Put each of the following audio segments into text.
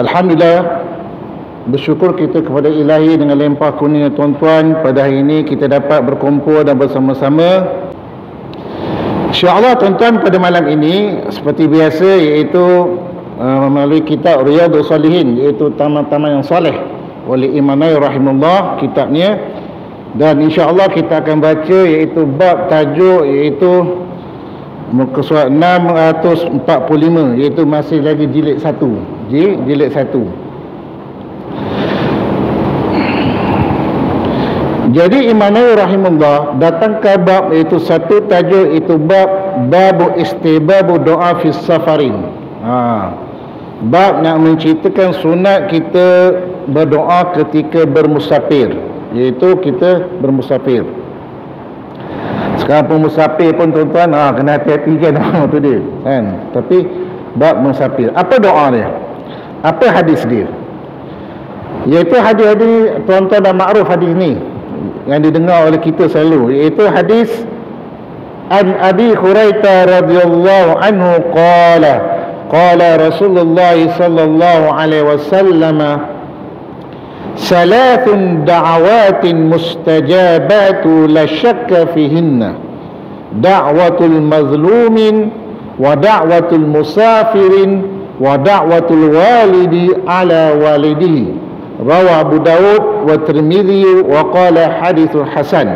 Alhamdulillah, bersyukur kita kepada Ilahi dengan limpah kurnia tuan-tuan, pada hari ini kita dapat berkumpul dan bersama-sama. InsyaAllah tuan-tuan, pada malam ini seperti biasa, iaitu melalui kitab Riyadhus Shalihin, iaitu taman-taman yang soleh oleh Imam Nawawi rahimahullah kitabnya. Dan insyaAllah kita akan baca iaitu bab tajuk iaitu muka surat 645, iaitu masih lagi jilid 1. Jilid 1. Jadi Imam Nawawi rahimahullah datangkan bab iaitu satu tajuk itu babu istibabu doa fi safarin. Bab nak menceritakan sunat kita berdoa ketika bermusafir, iaitu kita bermusafir. Sekarang pun musafir pun tuan-tuan kena hati-hati kan tu dia kan. Tapi bab musafir, apa doa dia? Apa hadis dia? Iaitu hadis-hadis tuan-tuan dah makruf hadis ni yang didengar oleh kita selalu, iaitu hadis An Abi Hurairah radhiyallahu anhu qala Rasulullah sallallahu alaihi wasallam salathun da'awatin mustajabatu la syakka fihinna da'watul mazlumin wa da'watul musafirin wa da'watul walidi ala walidihi, rawa Abu Dawud wa Tirmidzi wa qala hadithun hasan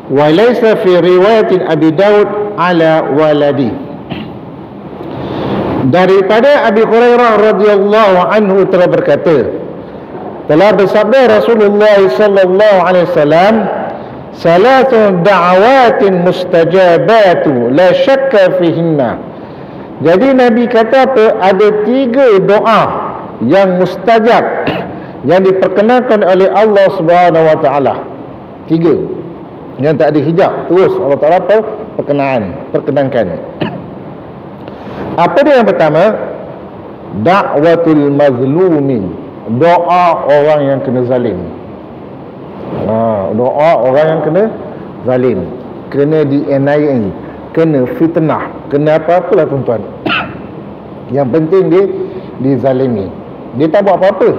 wa laysa fi riwayatin Abi Dawud ala waladi. Daripada Abi Hurairah radhiyallahu anhu telah berkata, telah bersabda Rasulullah sallallahu alaihi wasallam, salatun da'awatin mustajabatu la syakka fihinna. Jadi Nabi kata apa? Ada 3 doa yang mustajab, yang diperkenankan oleh Allah Subhanahu wa taala. 3 yang tak ada hijab, terus Allah Taala perkenankan. Apa dia yang pertama? Da'watul mazlumin, doa orang yang kena zalim. Doa orang yang kena zalim, kena dianiaya, kena fitnah, kena apa-apalah tuan-tuan. Yang penting dia dizalimi. Dia tak buat apa-apa,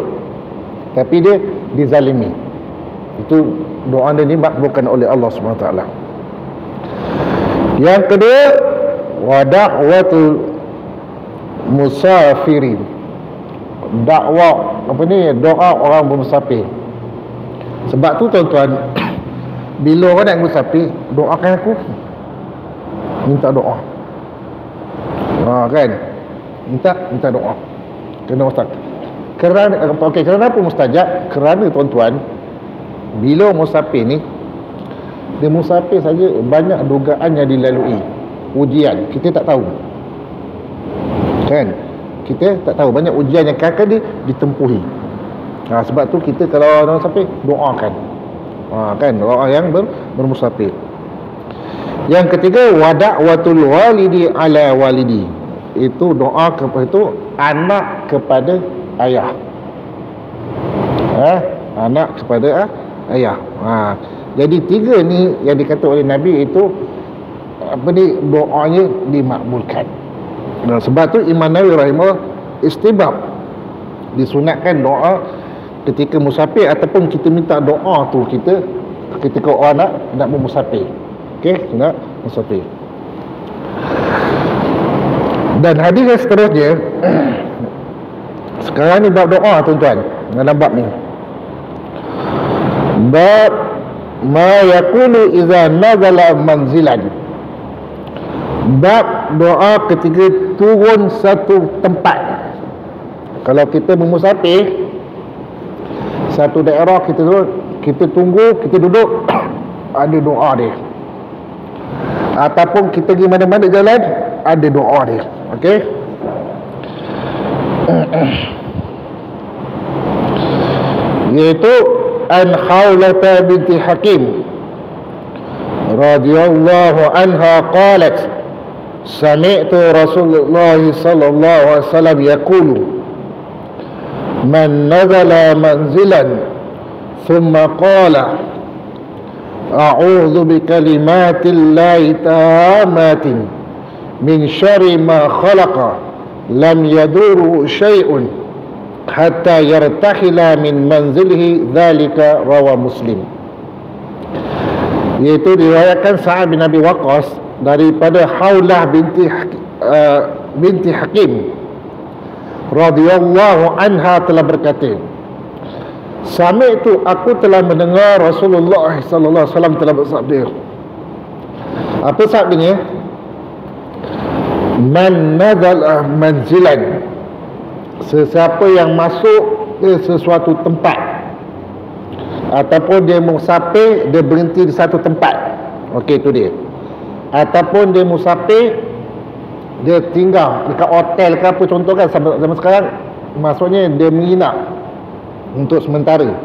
tapi dia dizalimi. Itu doa dia dimakbulkan oleh Allah SWT. Yang kedua, wa da'watul musafirin, dakwah doa orang bermusafir. Sebab tu tuan-tuan, bila orang nak musafir, doakan aku, minta doa. Kan, minta doa, kena mustajab. Kerana apa mustajab? Kerana tuan-tuan, bila musafir ni, dia musafir saja, banyak dugaan yang dilalui, ujian kita tak tahu kan. Kita tak tahu, banyak ujian yang akan ditempuhi. Sebab tu kita kalau orang musafir, doakan. Kan, doa yang bermusafir. Yang ketiga, wada'watul walidi ala walidi, itu doa kepada itu anak kepada ayah. Anak kepada ayah. Jadi 3 ni yang dikata oleh Nabi itu doanya dimakbulkan. Dan sebab tu Imam Nawawi rahimahullah istibab, disunatkan doa ketika musafir, ataupun kita minta doa tu kita ketika orang nak bermusafir. Okey, sunat musafir. Dan hadis yang seterusnya, sekarang ni bab doa tuan-tuan, dalam bab ni bab ma yaqulu idza nazala manzilan, bab doa ketika turun satu tempat. Kalau kita bermusafir satu daerah, kita tunggu, kita duduk, ada doa dia. Ataupun kita pergi mana-mana jalan, ada doa dia. Okey, iaitu an Khawlata binti Hakim radhiyallahu anha qalat sami'tu Rasulullah sallallahu alaihi wasallam yaqulu man nazala manzilan thumma qala a'udzu bikalimatillahi tammatin min syarri ma khalaqa lam yadurru syai'un hatta yartahila min manzilihi dzalika rawa Muslim. Iaitu diriwayatkan Sa'ad bin Abi Waqqas daripada Haulah binti Hakim radhiyallahu anha telah berkata, sami'tu, aku telah mendengar Rasulullah sallallahu alaihi wasallam telah bersabda. Apa sabdanya? Man nazala manzilan, sesiapa yang masuk ke sesuatu tempat ataupun dia musafir, dia berhenti di satu tempat. Okey, itu dia. Ataupun dia musafir, dia tinggal dekat hotel ke apa, contoh kan zaman sekarang, maksudnya dia menginap untuk sementara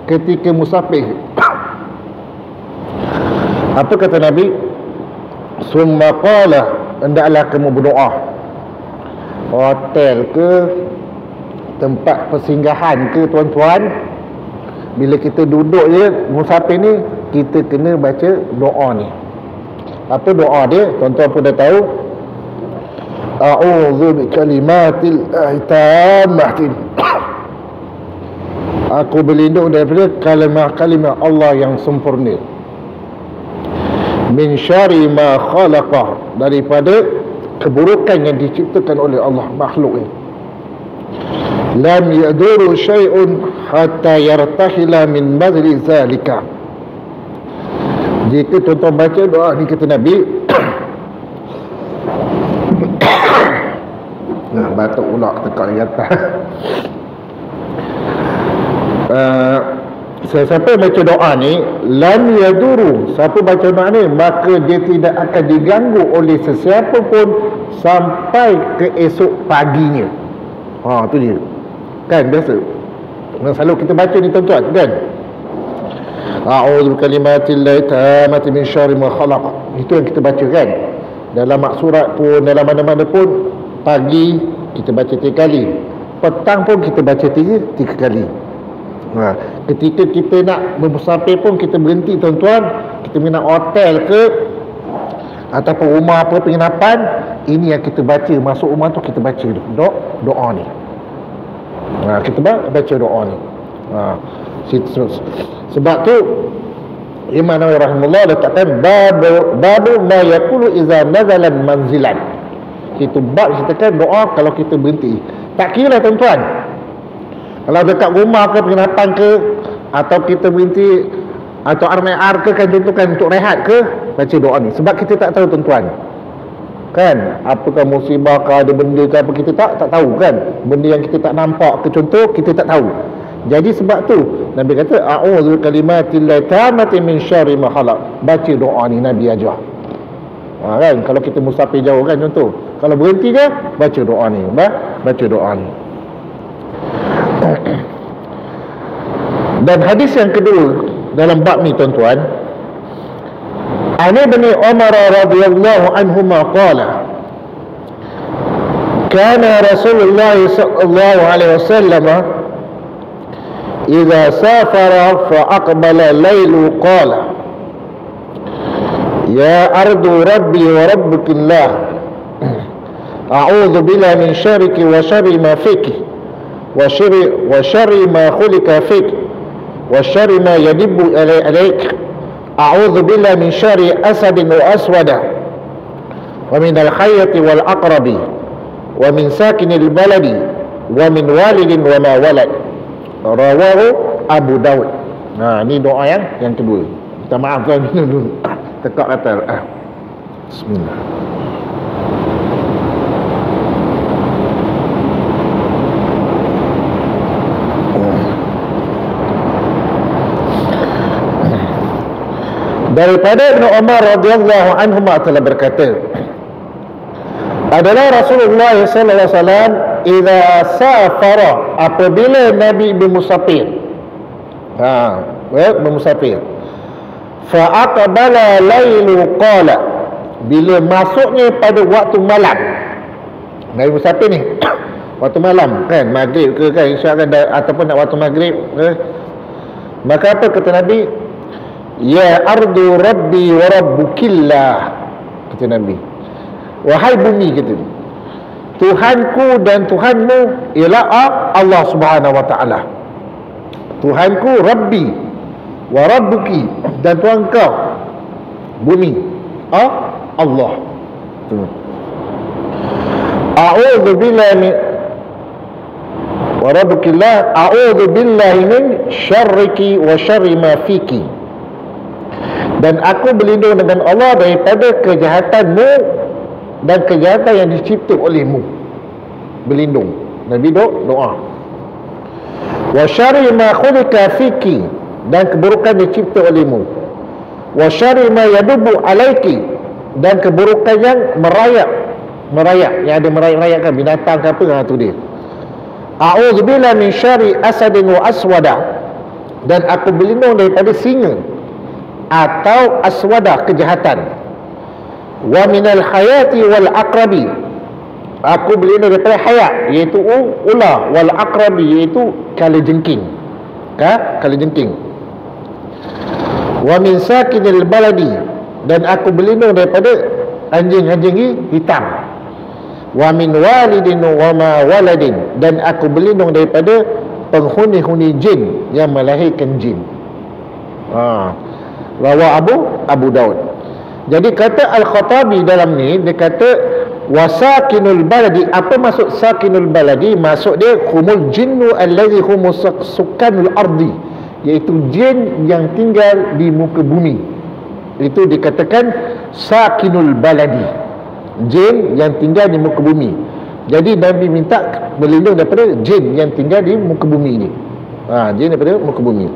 ketika musafir. Apa kata Nabi? Summa qala, hendaklah kamu berdoa. Hotel ke, tempat persinggahan ke, tuan-tuan, bila kita duduk je musafir ni, kita kena baca doa ni. Apa doa dia? Tuan-tuan pun dah tahu. A'udzu bikalimatil tammah. Aku berlindung daripada kalimah-kalimah Allah yang sempurna. Min syarri ma khalaqah, daripada keburukan yang diciptakan oleh Allah makhluk ini. Lam yaduru syai'un hatta yartahila min madri zalika. Jika tuan-tuan baca doa ni, kata Nabi, nah, batuk pula tekak di atas. Siapa baca doa ni, lam yaduru, siapa baca doa ni, maka dia tidak akan diganggu oleh sesiapa pun sampai ke esok paginya. Tu dia. Kan biasa selalu kita baca ni, tuan-tuan, kan? A'udzu bikalimatil tammati min syarri ma khalaq. Itu yang kita baca, kan? Dalam mak surat pun, dalam mana-mana pun, pagi kita baca 3 kali, petang pun kita baca 3 kali. Ketika kita nak bermusafir pun kita berhenti, tuan-tuan, kita nak hotel ke ataupun rumah apa penginapan, ini yang kita baca. Masuk rumah tu kita baca doa ni. Kita baca doa ni. Sebab tu Imam Nawawi rahimahullah letakkan babu ma yaqulu idza nazala manzilan. Itu bab ceritakan doa kalau kita berhenti. Tak kira, tuan-tuan, kalau dekat rumah ke, penginapan ke, atau kita berhenti atau RMR ke, kan, contohkan untuk rehat ke, baca doa ni. Sebab kita tak tahu, tuan-tuan, kan, apakah musibah ke, ada benda ke apa, kita tak tahu, kan. Benda yang kita tak nampak ke, contoh, kita tak tahu. Jadi sebab tu Nabi kata a'udzu bikalimatil tammati min syarri ma khalaq. Baca doa ni, Nabi ajar. Kan, kalau kita musafir jauh, kan, contoh, kalau berhenti je, baca doa ni. Baca doa ni. Dan hadis yang kedua dalam bab ni, tuan-tuan, An Ibn Umar radhiyallahu anhuma qala, kana Rasulullah sallallahu alaihi wasallam idza safara fa aqbala laylu qala, ya ardu rabbi wa rabbukillah, a'udzu billahi min syarriki wa syarri ma fiki wa syarri ma khulika fik wa syarri ma yadibbu alaik, a'udzu billahi min syarri asadin wa aswada wa min al-khayyati wal aqrabi wa min sakinil baladi wa min walidin wa ma walad. Rawahu Abu Daud. Ni doa yang kedua. Minta maaf, tuan, dulu tekak kata. Bismillah. Daripada Ibn Umar radhiyallahu anhu telah berkata, adalah Rasulullah sallallahu alaihi wasallam idza safara, apabila Nabi bermusafir, bermusafir, fa aqbala lailu qala, bila masuknya pada waktu malam. Nabi musafir ni waktu malam, kan, maghrib ke, kan, isyak kan, ataupun nak waktu maghrib, maka apa kata Nabi? Ya ardu rabbi wa rabbukillah, kata Nabi. Wahai bumi, kata, Tuhanku dan Tuhanmu ialah Allah Subhanahu wa taala. Tuhanku Rabbi wa Rabbuki, dan Tuhan kau bumi Allah. A'udzu billahi min wa rabbukillah, a'udzu billahi min syarriki wa syarri ma fiki, dan aku berlindung dengan Allah daripada kejahatanmu dan kejahatan yang dicipta olehmu. Berlindung. Nabi doa. Wa syarri ma khuliqa fiki, dan keburukan dicipta olehmu. Wa syarri ma yadubu alaiki, dan keburukan yang merayap, yang ada merayap-rayapkan binatang ke apa, tu dia. A'udzubillahi min syarri asadin wa aswada, dan aku berlindung daripada singa atau aswada, kejahatan. Wa minal hayati wal aqrabi, aku berlindung daripada hayat, iaitu ular, wal aqrabi, iaitu kalajengking. Kalajengking. Wa min sakinil baladi, dan aku berlindung daripada anjing-anjing hitam. Wa min walidin wa ma waladin, dan aku berlindung daripada penghuni-huni jin yang melahirkan jin. Rawa Abu Daud. Jadi kata Al-Khattabi dalam ni, dia kata wasakinul baladi. Apa maksud sakinul baladi? Maksud dia humul jinnu allazi humus sukanul ardi, iaitu jin yang tinggal di muka bumi. Itu dikatakan sakinul baladi, jin yang tinggal di muka bumi. Jadi Nabi minta berlindung daripada jin yang tinggal di muka bumi ini. Jin daripada muka bumi.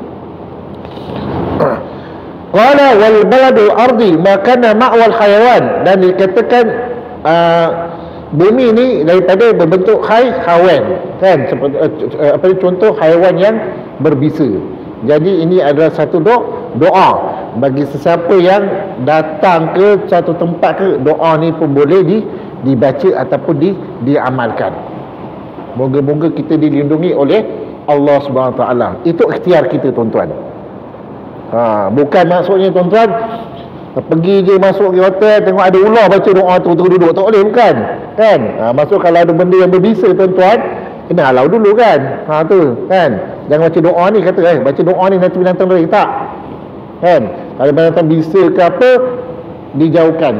Qala wal baladu ardi ma kana ma'wal hayawan, dan dikatakan bumi ini daripada berbentuk haiwan, kan, seperti contoh haiwan yang berbisa. Jadi ini adalah satu doa bagi sesiapa yang datang ke satu tempat ke, doa ni pun boleh dibaca ataupun diamalkan. Moga-moga kita dilindungi oleh Allah Subhanahu Wa Taala. Itu ikhtiar kita, tuan-tuan. Bukan maksudnya tuan-tuan pergi je masuk ke hotel tengok ada ular baca doa tu duduk, tak boleh, bukan, kan? Maksud kalau ada benda yang berbisa, tuan-tuan, kena halau dulu, kan? Tu kan, jangan baca doa ni kata baca doa ni nanti binatang lari, tak, kan? Kalau binatang bisa ke apa, dijauhkan,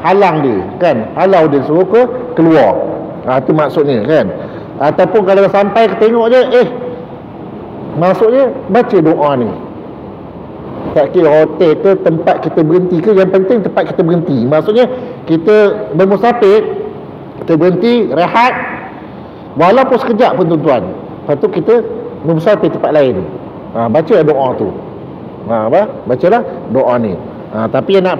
halang dia, kan, halau dia, suruh keluar. Tu maksudnya, kan? Ataupun kalau sampai tengok je, maksudnya baca doa ni. Tak kira hotel ke, tempat kita berhenti ke, yang penting tempat kita berhenti. Maksudnya kita bermusafir, kita berhenti rehat walaupun sekejap pun, tuan-tuan. Lepas tu kita bermusafir tempat lain, baca doa tu. Bacalah doa ni. Tapi yang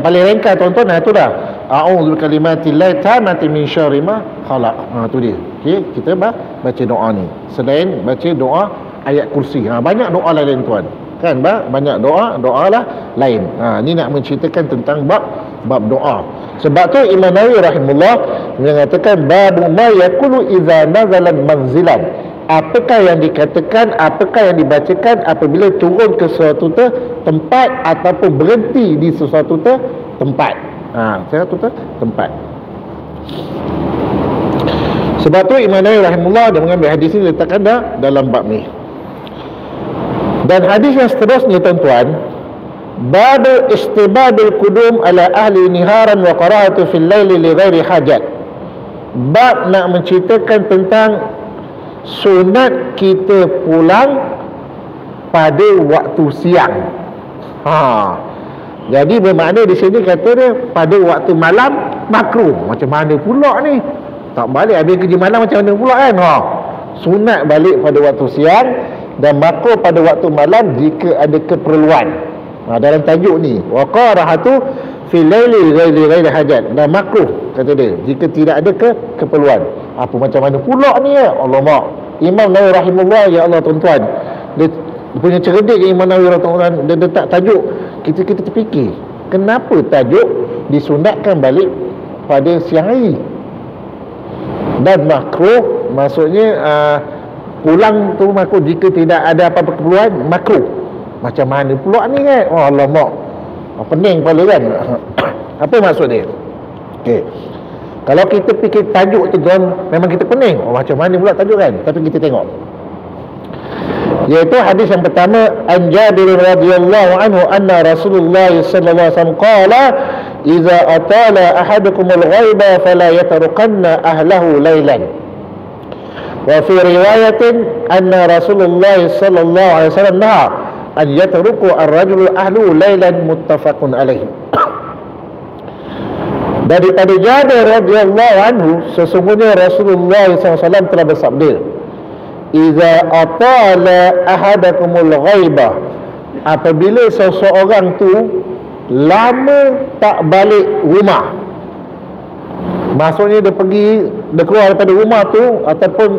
paling ringkas, tuan-tuan, tu dah a'udzu bikalimatillahi tammati min syarri ma khalaq. Tu dia. Okey, kita baca doa ni selain baca doa ayat kursi. Banyak doa lain, tuan, kan? Banyak doa lah lain. Ni nak menceritakan tentang bab doa. Sebab tu Imam Nawawi rahimahullah mengatakan babu ma yaqulu idza nazala manzilan. Apakah yang dikatakan, apakah yang dibacakan apabila turun ke suatu tempat ataupun berhenti di sesuatu tempat. Tempat. Sebab tu Imam Nawawi rahimahullah dia mengambil hadis ini, letakkan dalam bab ni. Dan hadis yang seterusnya, tuan-tuan, babu istibadul qudum ala ahli niharan wa qara'atu fil laili li ghairi hajat. Bab nak menceritakan tentang sunat kita pulang pada waktu siang. Jadi bermakna di sini kata dia pada waktu malam makruh. Macam mana pula ni? Tak balik habis kerja malam, macam mana pula, kan? Sunat balik pada waktu siang dan makruh pada waktu malam jika ada keperluan. Dalam tajuk ni waqarahatu fil laili ghairi hajat, dan makruh kata dia jika tidak ada keperluan. Apa macam mana pula ni, ya Allah mak. Imam Nawawi rahimahullah, ya Allah, tuan-tuan, dia punya cerdik Imam Nawawi rahimahullah, dia letak tajuk, kita terfikir kenapa tajuk disunatkan balik pada siang hari. Dan makruh maksudnya pulang tu makruh jika tidak ada apa-apa keperluan, makruh. Macam mana pula ni, kan? Allah mak, pening kepala, kan? Apa maksud dia? Okey. Kalau kita fikir tajuk tu tuan, memang kita pening. Oh, macam mana pula tajuk kan? Tapi kita tengok. Iaitu hadis yang pertama, an Jabir radhiyallahu anhu anna Rasulullah sallallahu alaihi wasallam qala idza atala ahadukum al-ghaiba fala yatrukanna ahlahu laylan. Wa fi riwayatin anna Rasulullah sallallahu alaihi wasallam naha an yatruku ar-rajulu ahlu laylan, muttafaqun alaih. Daripada Jabir radhiyallahu anhu, sesungguhnya Rasulullah SAW telah bersabda, "Iza atala ahadakumul ghaibah," apabila seseorang tu lama tak balik rumah. Maksudnya dia keluar daripada rumah tu, ataupun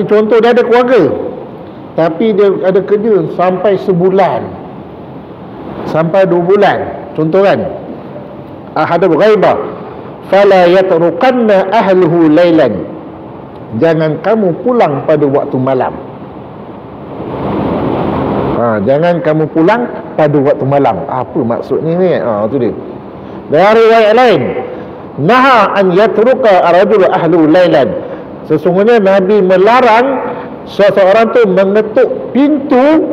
contoh dia ada keluarga, tapi dia ada kerja sampai sebulan, sampai 2 bulan, contoh kan. Ahadul ghaibah fala yatrukanna ahluhu laylan, jangan kamu pulang pada waktu malam. Jangan kamu pulang pada waktu malam. Apa maksudnya ni? Tu dia. Dari riwayat lain, naha an yatruka ar-rajulu ahluhu laylan, sesungguhnya Nabi melarang seseorang tu mengetuk pintu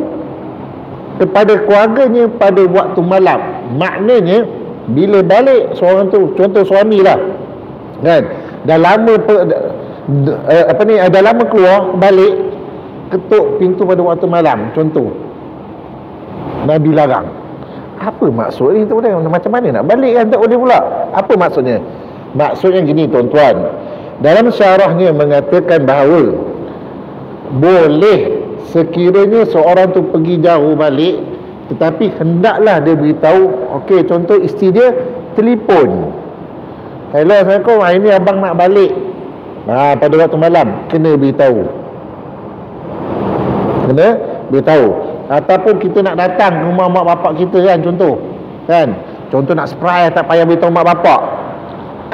kepada keluarganya pada waktu malam. Maknanya bila balik seorang tu, contoh suami lah kan, dah lama dah lama keluar, balik ketuk pintu pada waktu malam, contoh, Nabi larang. Apa maksud ni tuan-tuan? Macam mana nak balik kan tak boleh pula? Apa maksudnya? Maksudnya gini tuan-tuan, dalam syarahnya mengatakan bahawa boleh sekiranya seorang tu pergi jauh balik, tetapi hendaklah dia beritahu. Okey, contoh isteri dia telefon, "Hello, Assalamualaikum, hari ni abang nak balik pada waktu malam." Kena beritahu, kena beritahu. Ataupun kita nak datang ke rumah mak bapak kita kan, contoh nak surprise, tak payah beritahu mak bapak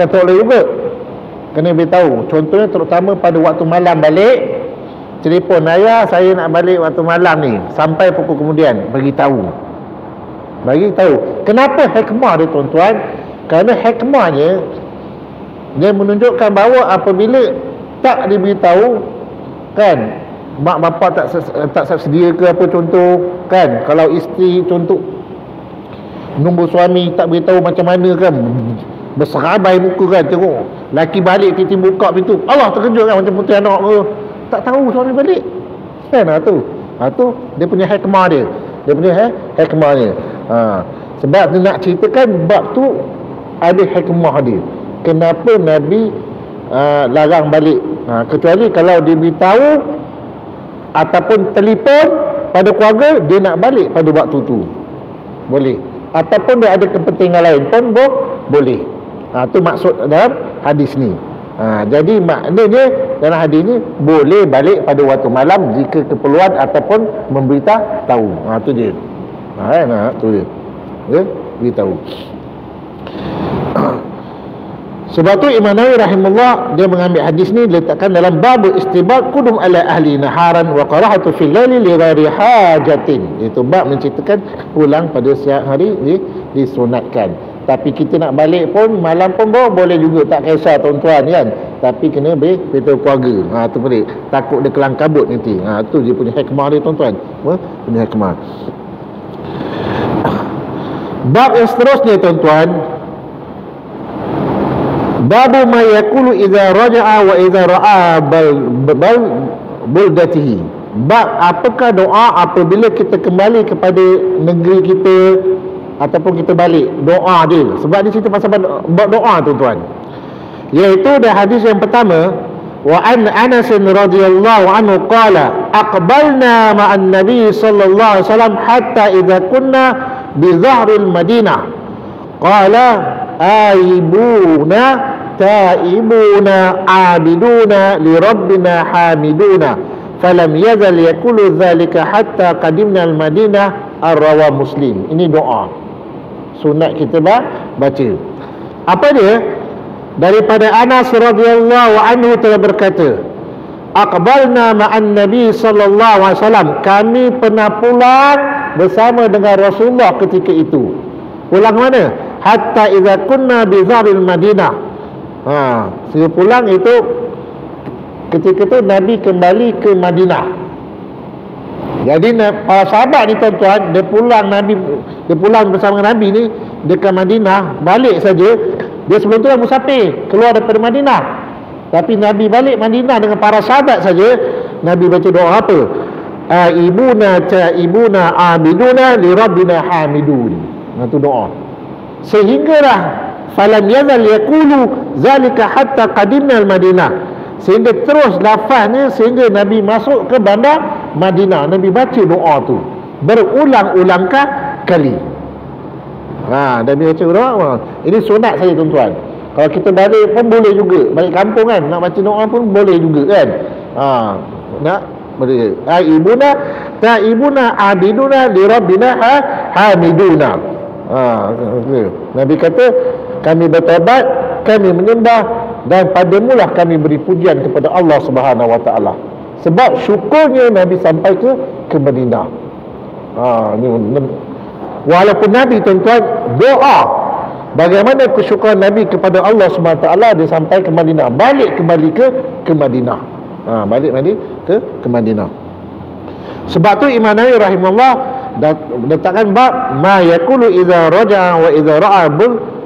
kan, tak boleh juga, kena beritahu. Contohnya terutama pada waktu malam balik, telefon, "Ayah, saya nak balik waktu malam ni, sampai pukul kemudian." Beritahu. Kenapa hikmah dia tuan-tuan? Kerana hikmahnya dia menunjukkan bahawa apabila tak diberitahu kan, mak bapak tak sedia ke apa, contoh kan, kalau isteri contoh nombor suami tak beritahu macam mana kan, berserabai muka kan, tengok laki balik tiba-tiba buka pintu, Allah terkejut kan, macam putih anak ke, tak tahu suami balik kan. Tu dia punya hikmah dia, sebab dia nak ceritakan bab tu ada hikmah dia, kenapa Nabi larang balik. Kecuali kalau dia beritahu ataupun telefon pada keluarga, dia nak balik pada waktu tu boleh, ataupun dia ada kepentingan lain pun boleh. Tu maksud dalam hadis ni. Jadi maknanya dalam hadis ni boleh balik pada waktu malam jika keperluan ataupun memberitahu. Tu je. Tu dia. Beritahu. Sebab tu Imam Nawawi rahimahullah dia mengambil hadis ni letakkan dalam bab istibab qudum ala ahli naharan wa qarahatu fil laili li ghairi hajatin. Itu bab menceritakan pulang pada siang hari disunatkan. Tapi kita nak balik pun malam pun boleh juga, tak kisah tuan-tuan kan. Tapi kena beritahu keluarga. Tu boleh. Takut dia kelang kabut nanti. Tu dia punya hikmah dia tuan-tuan. Punya hikmah. Bab yang seterusnya tuan-tuan, babu ma yaqulu idza raja'a wa idza ra'a buldatihi. Bab apakah doa apabila kita kembali kepada negeri kita ataupun kita balik, doa dia. Sebab dia cerita pasal doa tuan-tuan. Iaitu dah hadis yang pertama, wa an Anas radhiyallahu anhu qala aqbalna ma'an nabi sallallahu alaihi wasallam hatta idza kunna bi dhahril madinah qala aibuna taibuna abiduna li rabbina hamiduna falam yazal yaqulu dhalika hatta qadimna al madinah. Ar-rawa Muslim. Ini doa sunat kita baca. Apa dia? Daripada Anas radhiyallahu anhu telah berkata, aqbalna ma'an nabi sallallahu alaihi wasallam, kami pernah pulang bersama dengan Rasulullah ketika itu. Pulang mana? hatta idza kunna bi zaril Madinah. Sehingga pulang itu ketika itu Nabi kembali ke Madinah. Jadi para sahabat ni tuan-tuan, dia pulang bersama Nabi ni dekat Madinah, balik saja. Dia sebelum tu musafir keluar daripada Madinah. Tapi Nabi balik Madinah dengan para sahabat saja, Nabi baca doa apa? Aibuna taibuna abiduna li rabbina hamidun. Itu doa. Sehinggalah falam yazal yaqulu zalika hatta qadimna al-Madinah. Sehingga terus lafaznya sehingga Nabi masuk ke bandar Madinah. Nabi baca doa tu berulang-ulang kali. Nabi baca doa. Ini sunat saja tuan-tuan. Kalau kita balik pun boleh juga, balik kampung kan, nak baca doa pun boleh juga kan. Nak boleh. Ibuna abiduna li rabbina hamiduna. Nabi kata, kami bertaubat, kami menyembah, dan padamulah kami beri pujian kepada Allah Subhanahu Wa Taala. Sebab syukurnya Nabi sampai ke Madinah. Walaupun Nabi tuan-tuan doa bagaimana kesyukuran Nabi kepada Allah Subhanahu Wa Taala, dia sampai ke Madinah, balik kembali ke Madinah. Balik ke Madinah. Sebab tu Imam Nawawi rahimahullah letakkan bab ma yaqulu idza raja'a wa idza ra'a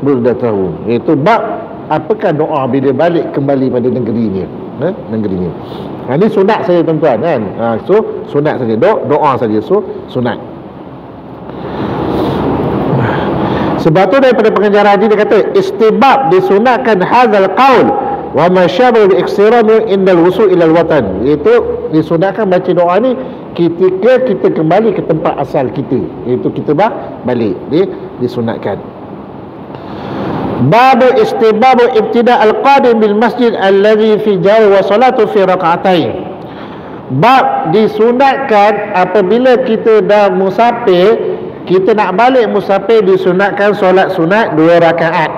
buldatahu. Itu bab apakah doa bila balik kembali pada negerinya, negerinya. Ini sunat saja tuan-tuan kan. So sunat saja, doa saja, so sunat. Sebab tu daripada pengajaran haji dia kata istibab disunatkan hadzal qaul wa ma syabahu bi iksiramu indal wusul ila al-watan. Itu disunatkan baca doa ni ketika kita kembali ke tempat asal kita, iaitu kita balik. Disunatkan. Babu istibabu ibtida' al-qadim bil masjid alladhi fi jari wa salatu fi raka'atain. Bab disunatkan apabila kita dah musafir, kita nak balik musafir, disunatkan solat sunat 2 rakaat.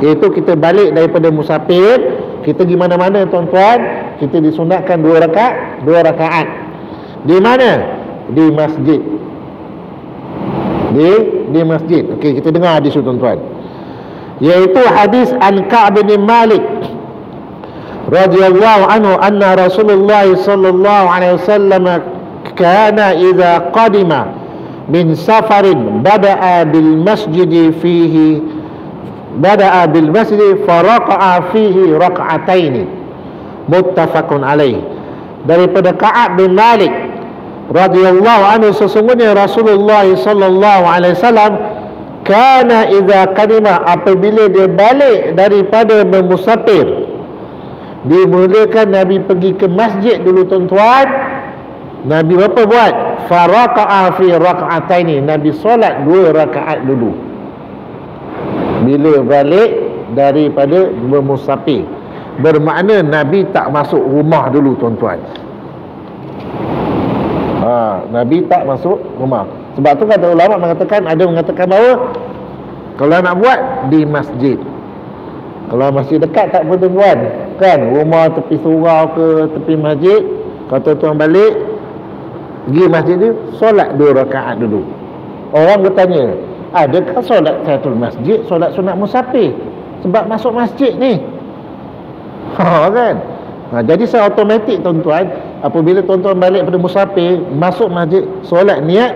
Iaitu kita balik daripada musafir, kita pergi mana-mana tuan-tuan, kita disunatkan 2 rakaat. Di mana? Di masjid. Di masjid. Okey, kita dengar hadis tu tuan-tuan. Yaitu hadis an Ka'b bin Malik radhiyallahu anhu anna Rasulullah sallallahu alaihi wasallam kana idza qadima min safarin bada'a bil masjid faraqa'a fihi rak'ataini muttafaqun alaih. Daripada Ka'ab bin Malik radhiyallahu anhu, sesungguhnya Rasulullah sallallahu alaihi wasallam kana idza qadima, apabila dia balik daripada bermusafir, dimulakan Nabi pergi ke masjid dulu tuan-tuan. Nabi apa buat? Faraqa'a fi rak'ataini, Nabi solat 2 rakaat dulu bila balik daripada bermusafir. Bermakna Nabi tak masuk rumah dulu tuan-tuan. Nabi tak masuk rumah. Sebab tu kata ulama mengatakan, ada mengatakan bahawa kalau nak buat di masjid, kalau masjid dekat tak apa tuan-tuan kan, rumah tepi surau ke tepi masjid, kalau tuan balik pergi masjid ni, solat 2 rakaat dulu. Orang bertanya, adakah solat tahiyatul masjid solat sunat musafir sebab masuk masjid ni? Kan? Jadi secara automatik tuan-tuan, apabila tuan-tuan balik pada musafir, masuk masjid, solat niat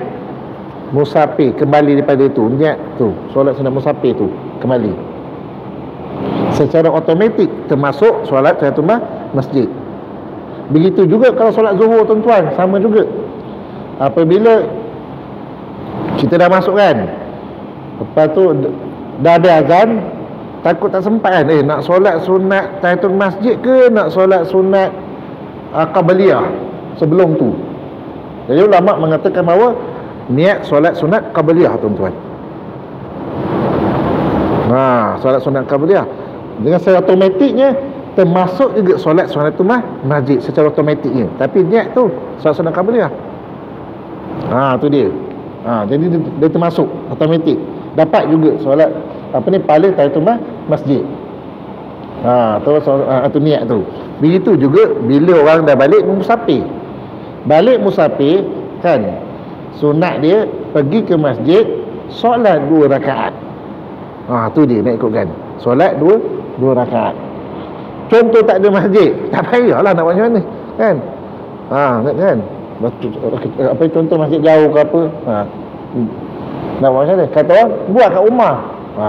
musafir, kembali daripada itu, niat tu, solat sunat musafir tu, kembali secara automatik termasuk solat tahiyatul masjid. Begitu juga kalau solat zuhur tuan-tuan, sama juga. Apabila kita dah masuk kan, lepas tu dah ada azan, takut tak sempat kan, nak solat sunat tahiyatul masjid ke nak solat sunat qabliyah sebelum tu. Jadi ulama mengatakan bahawa niat solat sunat qabliyah tuan-tuan. Solat sunat qabliyah dengan secara automatiknya termasuk juga solat sunat masjid secara automatiknya, tapi niat tu solat sunat qabliyah. Tu dia. Jadi dia termasuk automatik. Dapat juga solat paling tahiyatul masjid. Tu niat tu. Begitu juga bila orang dah balik musafir. Balik musafir kan, sunat dia pergi ke masjid, solat 2 rakaat. Tu dia nak ikutkan. Solat 2 rakaat. Contoh tak ada masjid, tak payahlah nak buat macam mana, kan? Kan? Apa contoh masjid jauh ke apa? Nak buat macam mana? Kata orang, buat kat rumah.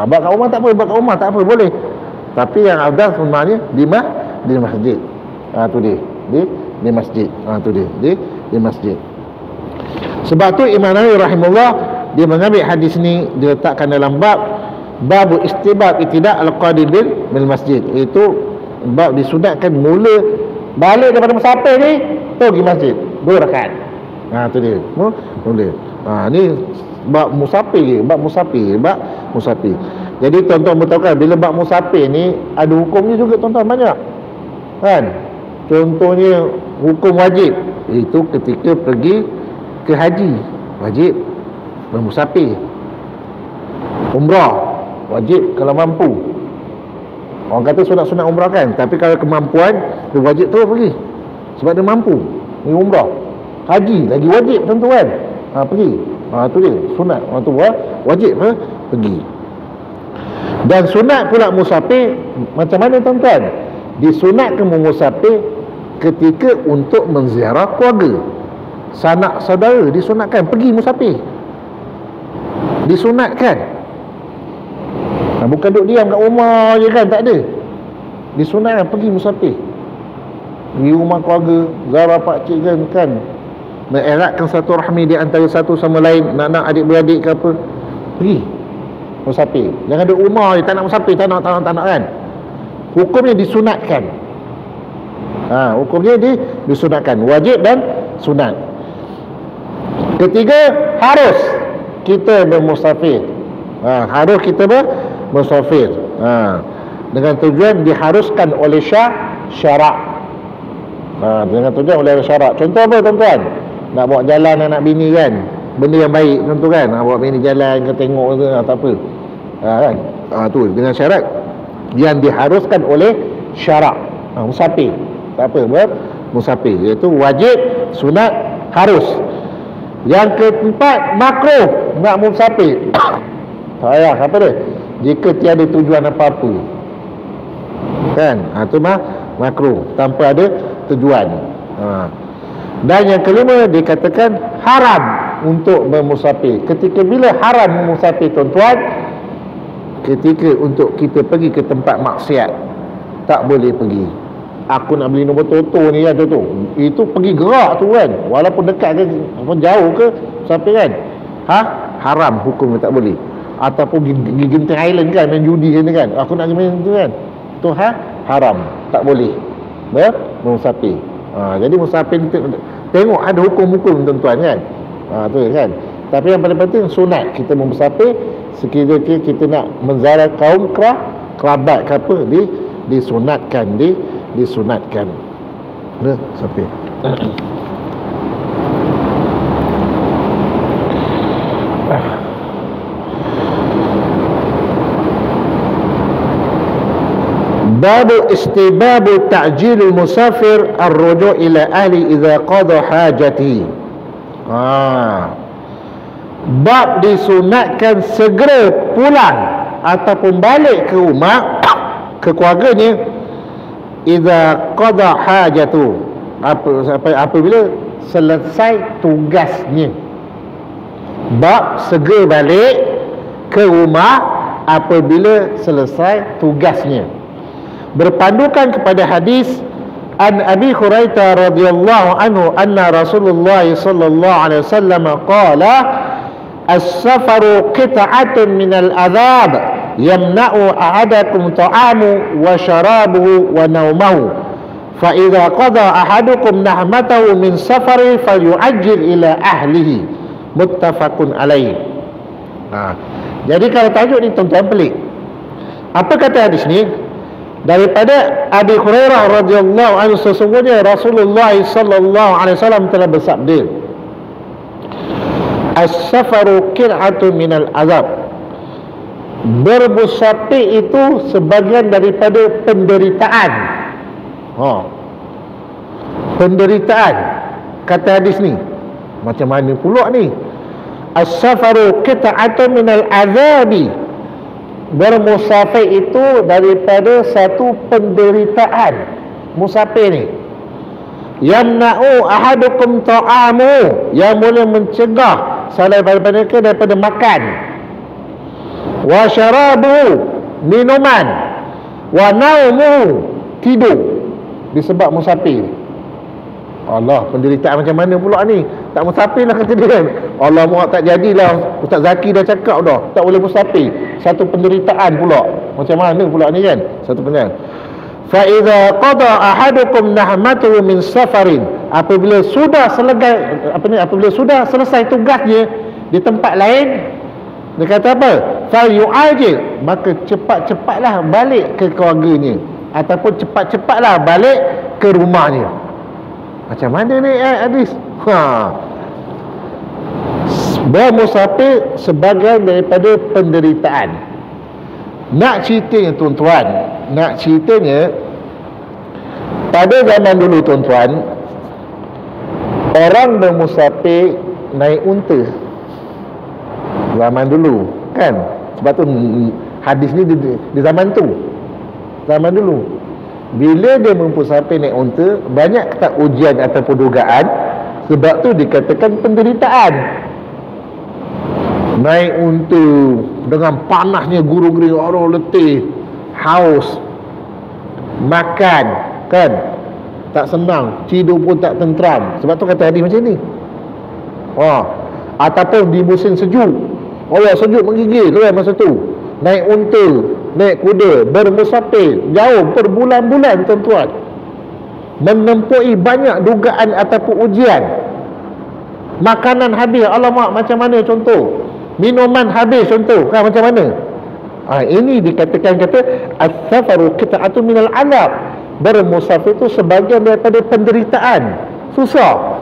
Buat kat rumah tak apa, buat kat rumah tak apa, boleh. Tapi yang afdal sebenarnya di masjid. Tu dia. Di masjid. Tu dia. Di masjid. Sebab tu Imam Nawawi rahimahullah dia mengambil hadis ni, dia letakkan dalam babu istibab itidak al-qadi bil masjid. Itu bab disunatkan mula balik daripada musafir ni pergi masjid 2 rakaat. Tu dia. Boleh. Ni bab musafir, bab musafir. Jadi tuan-tuan beritahu bila bab musafir ni ada hukumnya juga tuan-tuan, banyak. Kan? Contohnya hukum wajib itu ketika pergi ke haji, wajib bermusafir. Umrah wajib kalau mampu. Orang kata sunat-sunat umrah kan, tapi kalau kemampuan dia wajib terus pergi sebab dia mampu. Ni umrah. Haji lagi wajib tentu kan. Pergi. Tu dia sunat. Orang tu wajib pergi. Dan sunat pula musafir macam mana tuan-tuan? Disunatkan musafir ketika untuk menziarah keluarga, sanak saudara, disunatkan pergi musafir. Disunatkan. Bukan duduk diam kat rumah je kan, tak ada. Disunatkan pergi musafir. Di rumah keluarga, ziarah pakcik kan, mengeratkan satu rahmi di antara satu sama lain, nak adik-beradik ke apa, pergi musafir. Jangan duduk rumah je, tak nak musafir, tak nak kan. Hukumnya disunatkan. Hukumnya disunatkan, wajib dan sunat. Ketiga, harus kita bermusafir. Harus kita bermusafir. Dengan tujuan diharuskan oleh syarak. Dengan tujuan oleh syarak. Contoh apa tuan-tuan? Nak bawa jalan anak bini kan, benda yang baik tentu kan. Nak bawa bini jalan ke tengok ke, tak apa. Kan? Tu dengan syarat yang diharuskan oleh syarak. Musafir. Tak apa, musafir. Iaitu wajib, sunat, harus. Yang keempat, makruh nak musafir. Tak payah, apa dia? Jika tiada tujuan apa-apa. Kan? Itu makruh, tanpa ada tujuan. Dan yang kelima dikatakan haram untuk bermusafir. Ketika bila haram bermusafir tuan-tuan? Ketika untuk kita pergi ke tempat maksiat, tak boleh pergi. Aku nak beli nombor Toto ni kan, Toto, itu pergi gerak tu kan, walaupun dekat ke apa jauh ke musafir kan, haram hukum tak boleh. Ataupun pergi Genting Island kan, main judi kan, aku nak main tu kan, tu haram, tak boleh bermusafir. Jadi musafir tengok ada hukum-hukum tuan-tuan kan. Tu kan. Tapi yang paling penting sunat kita bermusafir sekiranya kita nak menziarah kaum kerabat ke apa, disunatkan. Musafir. Babu istibabu ta'jilul musafir ar-ruju' ila ahli idza qada hajati. Bab disunatkan segera pulang ataupun balik ke rumah, ke keluarganya, idza qada hajatu, apabila selesai tugasnya. Bab segera balik ke rumah apabila selesai tugasnya, berpandukan kepada hadis an Abi Hurairah radhiyallahu anhu anna Rasulullah sallallahu alaihi wasallam qala as-safaru qit'atun minal adhab yamna'u ahadakum ta'amu wa syarabuhu wa naumahu fa idza qada ahadukum nahmatahu min safari falyu'ajjil ila ahlihi, muttafaqun alaih. Jadi kalau tajuk ni tuan-tuan pelik. Apa kata hadis ni? Daripada Abi Hurairah radhiyallahu anhu, sesungguhnya Rasulullah sallallahu alaihi wasallam telah bersabda, as-safaru qir'atun minal azab. Bermusafir itu sebagian daripada penderitaan. Penderitaan. Kata hadis ni macam mana pula ni? as-safaru qita'atun minal azabi. Bermusafir itu daripada satu penderitaan. Musafir ni yamna'u ahadukum ta'amu, yang boleh mencegah salah daripada mereka daripada makan, wa syarabu, minuman, wa naumu, tidur, disebab musafir. Allah, penderitaan macam mana pula ni? Tak musafir lah kata dia kan. Allah muak, tak jadilah. Ustaz Zaki dah cakap dah, tak boleh musafir. Satu penderitaan pula. Macam mana pula ni kan? Satu penderitaan. Fa idza qada ahadukum nahmatuhu min safarin, apabila sudah selesai tugasnya di tempat lain, dia kata apa? Fa yu'ajil, maka cepat-cepatlah balik ke keluarganya, ataupun cepat-cepatlah balik ke rumahnya. Macam mana ni hadis? Bermusafir sebagai daripada penderitaan. Nak ceritanya tuan-tuan, nak ceritanya pada zaman dulu tuan-tuan, orang bermusafir naik unta zaman dulu kan. Sebab tu hadis ni di zaman tu, zaman dulu, bila dia bermusafir naik unta, banyak tak ujian ataupun dugaan. Sebab tu dikatakan penderitaan. Naik unta dengan panasnya, gurung-gering, orang letih, haus, makan kan tak senang, tidur pun tak tenteram. Sebab tu kata hadis macam ni. Ataupun di musim sejuk, Allah sejuk menggigil kan masa tu. Naik unta, naik kuda, bermusafir jauh berbulan-bulan tuan-tuan, menempuhi banyak dugaan ataupun ujian. Makanan habis, alamak macam mana contoh, minuman habis contoh kan, macam mana? Ini dikatakan kata as-safaru qita'atun minal azab. Bermusafir itu sebagian daripada penderitaan, susah.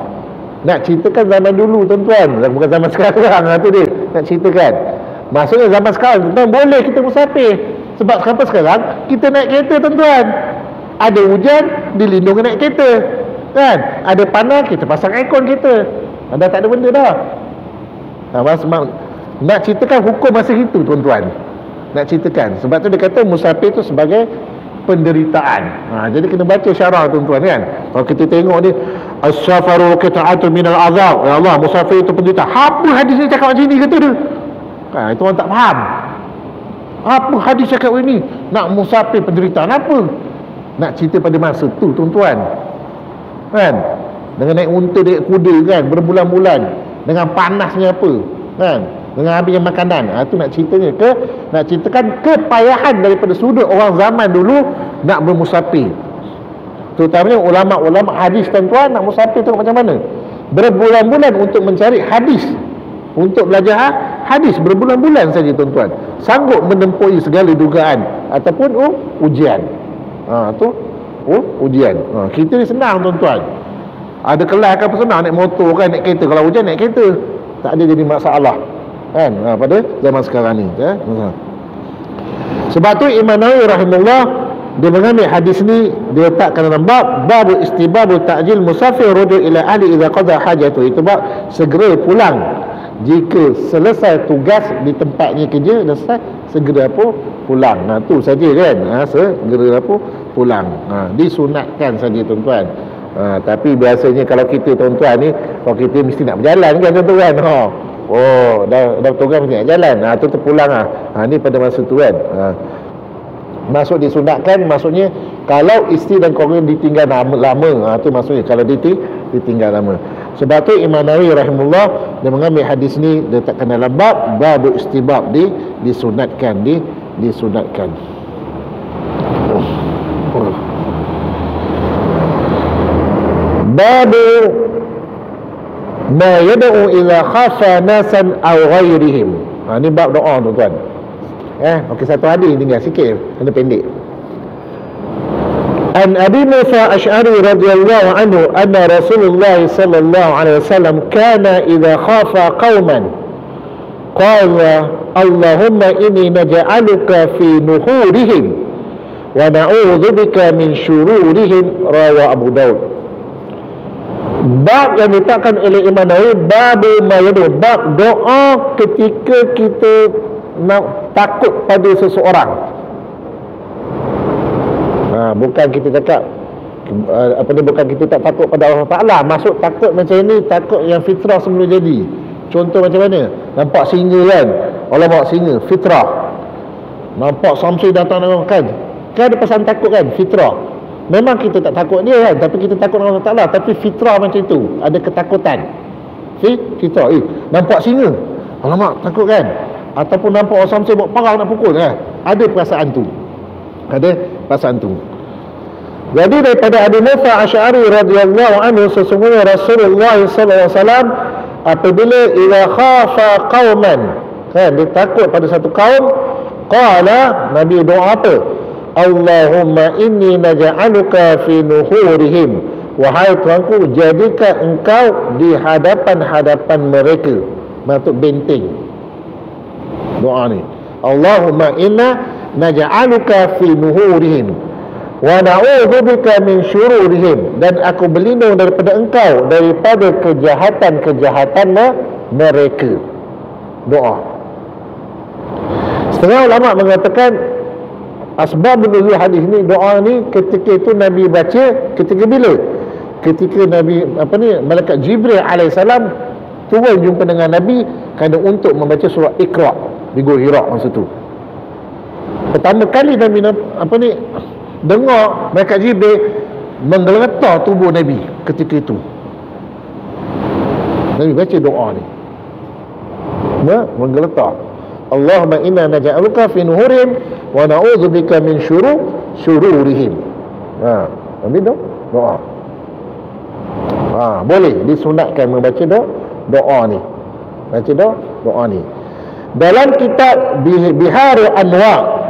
Nak ceritakan zaman dulu tuan-tuan, bukan zaman sekarang lah tu dia nak ceritakan. Maksudnya zaman sekarang tuan-tuan boleh kita musafir. Sebab sekarang kita naik kereta tuan-tuan, ada hujan dilindungi naik kereta kan, ada panas kita pasang aircon kita, dah tak ada benda dah. Nak ceritakan hukum masa itu tuan-tuan, nak ceritakan. Sebab tu dia kata musafir tu sebagai penderitaan. Jadi kena baca syarah tuan-tuan kan. Kalau kita tengok ni as-safaru qita'atun minal azab, ya Allah, musafir itu penderitaan. Apa hadis ni cakap macam ni kata dia? Itu orang tak faham. Apa hadis cakap ini? Nak musafir penderitaan apa? Nak cerita pada masa tu tuan-tuan kan, dengan naik unta, naik kuda kan, berbulan-bulan, dengan panasnya apa kan, dengan habisnya makanan. Itu nak ceritanya nak ceritakan kepayahan daripada sudut orang zaman dulu nak bermusafir. Terutamanya ulama-ulama hadis tuan-tuan, nak musafir tu macam mana? Berbulan-bulan untuk mencari hadis, untuk belajar hadis, berbulan-bulan saja tuan-tuan, sanggup menempuhi segala dugaan ataupun ujian. Ujian. Kita ni senang tuan-tuan, ada kelas kan senang, naik motor kan, naik kereta. Kalau hujan naik kereta, tak ada jadi masalah kan, pada zaman sekarang ni Sebab tu Imam Nawawi rahimahullah, dia mengambil hadis ni, dia letakkan dalam bab istibabu ta'jil musafir rujuk ila ahli idza qada hajatu. Itu bab segera pulang jika selesai tugas di tempatnya kerja, segera pulang. Tu saja kan, segera pulang. Disunatkan saja tuan-tuan. Tapi biasanya kalau kita tuan-tuan ni, kalau kita mesti nak berjalan kan tuan-tuan. Dah tugas mesti nak jalan. Tu terpulang ni pada masa tu kan. Maksud disunatkan, maksudnya kalau isteri dan keluarga ditinggal lama, tu maksudnya kalau ditinggal lama. Sebab tu Imam Nawawi rahimahullah, dia mengambil hadis ni, dia letakkan dalam bab istibab, disunatkan. Babu ma yad'u idza khafa nasan aw ghairihim. Ni bab doa tuan-tuan. Okey, satu hadis tinggal sikit, kena pendek. An Abi Musa Asy'ari radhiyallahu anhu anna Rasulullah sallallahu alaihi wasallam kana idza khafa qauman qala Allahumma inni naj'aluka fi nuhurihim wa na'udzu bika min syururihim, rawa Abu Daud. Bab yang ditetapkan oleh Imam Nawawi, babu mayadu, bab doa ketika kita nak takut pada seseorang. Bukan kita cakap bukan kita tak takut pada Allah Ta'ala. Maksud takut macam ni, takut yang fitrah semula jadi. Contoh macam mana? Nampak singa kan, Allah bawa singa, fitrah. Nampak Samsung datang kan ada pesan takut kan, fitrah. Memang kita tak takut dia kan, tapi kita takut Allah Ta'ala. Tapi fitrah macam tu, ada ketakutan. Fitrah, nampak singa, alamak takut kan. Ataupun nampak orang Samsung bawa parang nak pukul kan, ada perasaan tu. Jadi daripada Abu Musa Asy'ari radhiyallahu anhu, sesungguhnya Rasulullah sallallahu alaihi wasallam apabila idza khafa qauman, kan, dia takut pada satu kaum, qala, Nabi doa apa? Allahumma inni naj'aluka fi nuhurihim, wahai Tuhanku, jadikan engkau di hadapan-hadapan mereka. Maksud benteng doa ni, Allahumma inna naj'aluka fi nuhurihim wa na'udzubika min syururihim, dan aku berlindung daripada engkau daripada kejahatan-kejahatan mereka. Doa. Setengah ulama mengatakan asbab nuzul hadis ni, doa ni ketika itu Nabi baca ketika bila? Ketika Nabi malaikat Jibril alaihissalam turun jumpa dengan Nabi kerana untuk membaca surah Iqra di Gua Hira masa tu. Pertama kali Nabi dengar malaikat Jibril menggeletar tubuh Nabi ketika itu. Nabi baca doa ni, menggeletar. Allahumma inna naj'aluka fi nuhurihim wa na'udzubika min syururihim. Nabi doa. Boleh disunatkan membaca doa ni. Baca doa ni. Dalam kitab Biharul Anwar,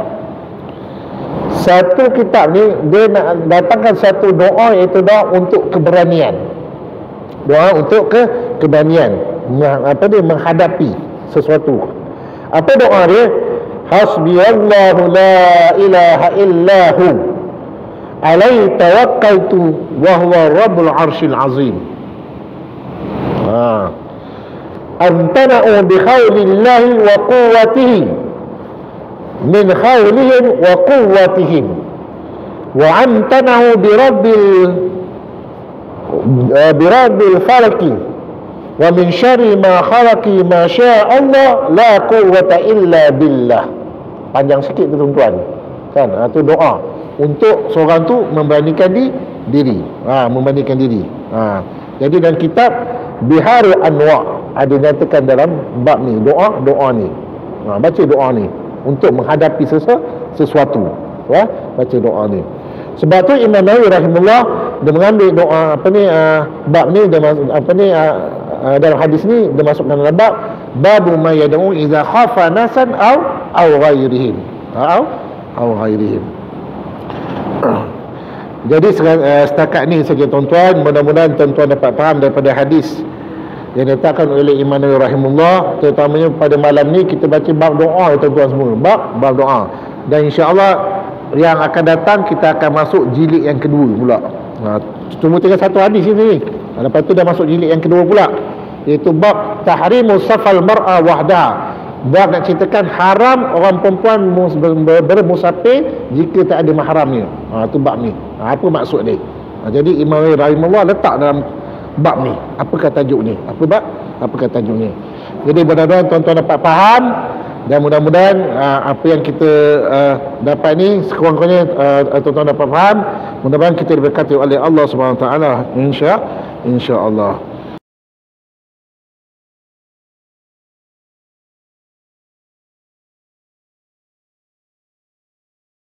satu kitab ni dia nak datangkan satu doa, iaitu doa untuk keberanian. Doa untuk keberanian, menghadapi sesuatu. Apa doa dia? Hasbiyallahu la ilaha illahu alaihi tawakkaltu wa huwa rabbul arsyil azim. Amtana'u bi khawlillahi wa quwwatihi min khawlihim wa quwwatihim wa amtana'u bi rabbil falaki wa min syarri ma khalaqi ma syaa Allah la quwwata illa billah. Panjang sikit tu tuan-tuan, kan? Itu doa untuk seorang tu memberanikan diri. Memberanikan diri. Jadi dalam kitab Biharul Anwar ada nyatakan dalam bab ni, doa ni. Baca doa ni untuk menghadapi sesuatu. Baca doa ni. Sebab tu Imam Nawawi rahimahullah dia mengambil doa bab ni, dalam hadis ni dia masukkan dalam bab babu ma yad'u idza khafa nasan aw ghairihim. Jadi setakat ni saja tuan-tuan. Mudah-mudahan tuan-tuan dapat faham daripada hadis yang diletakkan oleh Imam Nawawi rahimahullah. Terutamanya pada malam ni kita baca bab doa tuan-tuan semua, bab doa. Dan insya-Allah yang akan datang kita akan masuk jilid yang kedua pula. Cuma tinggal satu hadis ni. Lepas tu dah masuk jilid yang kedua pula, iaitu bab tahrimu safal mar'a wahdaha. Bab nak ceritakan haram orang perempuan bermusafir jika tak ada mahramnya. Itu bab ni. Apa maksud dia? Jadi Imam rahimahullah letak dalam bab ni, apakah tajuk ni, apakah tajuk ni. Jadi mudah-mudahan tuan-tuan dapat faham, dan mudah-mudahan apa yang kita dapat ni sekurang-kurangnya tuan-tuan dapat faham. Mudah-mudahan kita diberkati oleh Allah Subhanahu Wa Taala, insya-Allah.